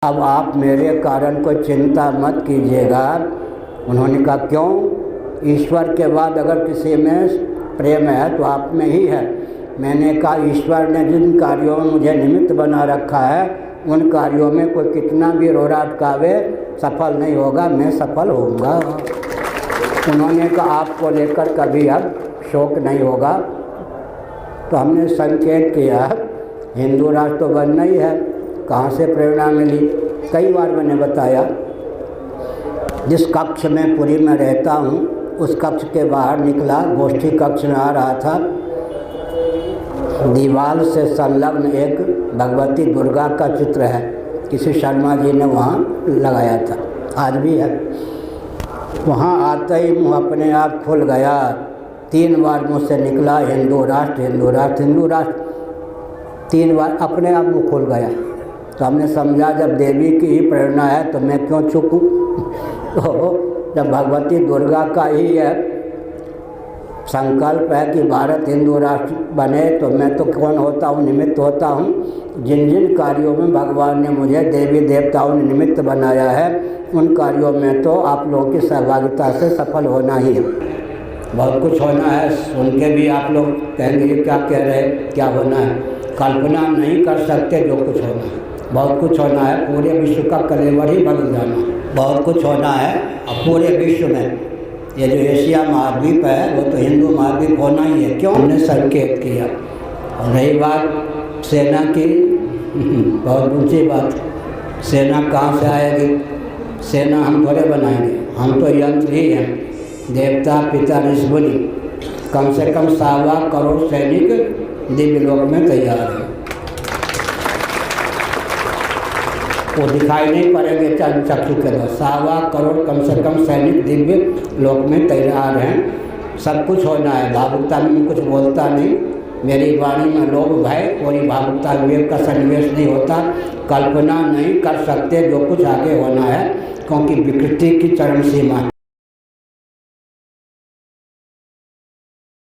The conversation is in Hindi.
अब आप मेरे कारण कोई चिंता मत कीजिएगा। उन्होंने कहा क्यों? ईश्वर के बाद अगर किसी में प्रेम है तो आप में ही है। मैंने कहा ईश्वर ने जिन कार्यों में मुझे निमित्त बना रखा है उन कार्यों में कोई कितना भी रोड़ा अटकावे सफल नहीं होगा, मैं सफल होऊंगा। उन्होंने कहा आपको लेकर कभी अब शोक नहीं होगा। तो हमने संकेत किया हिंदू राष्ट्र तो बनना ही है, कहाँ से प्रेरणा मिली? कई बार मैंने बताया, जिस कक्ष में पुरी में रहता हूँ उस कक्ष के बाहर निकला, गोष्ठी कक्ष में आ रहा था, दीवार से संलग्न एक भगवती दुर्गा का चित्र है, किसी शर्मा जी ने वहाँ लगाया था, आज भी है। वहाँ आते ही मुँह अपने आप खुल गया। 3 बार मुझसे निकला हिंदू राष्ट्र हिंदू राष्ट्र हिंदू राष्ट्र, 3 बार अपने आप मुँह खुल गया। तो हमने समझा जब देवी की ही प्रेरणा है तो मैं क्यों चूकूं। तो जब भगवती दुर्गा का ही है संकल्प है कि भारत हिंदू राष्ट्र बने तो मैं तो कौन होता हूँ, निमित्त होता हूँ। जिन जिन कार्यों में भगवान ने मुझे देवी देवताओं ने निमित्त बनाया है उन कार्यों में तो आप लोगों की सहभागिता से सफल होना ही है। बहुत कुछ होना है। सुन के भी आप लोग कहेंगे ये क्या कह रहे, क्या होना है? कल्पना नहीं कर सकते जो कुछ होना है। बहुत कुछ होना है, पूरे विश्व का कलेवर ही बदल जाना। बहुत कुछ होना है और पूरे विश्व में ये जो एशिया महाद्वीप है वो तो हिंदू महाद्वीप होना ही है। क्यों? हमने संकेत किया। और रही बात सेना की, बहुत ऊँची बात, सेना कहाँ से आएगी? सेना हम थोड़े बनाएंगे, हम तो यंत्र ही हैं। देवता पिता ऋषि कम से कम 1.25 करोड़ सैनिक दिव्य लोक में तैयार हैं। वो दिखाई नहीं पड़ेंगे चक्षु के द्वारा। 1.25 करोड़ कम से कम सैनिक दिव्य लोक में तैयार हैं। सब कुछ होना है। भावुकता में कुछ बोलता नहीं, मेरी वाणी में लोभ भय कोई भावुकता विवेक का सन्निवेश नहीं होता। कल्पना नहीं कर सकते जो कुछ आगे होना है, क्योंकि विकृति की चरम सीमा है।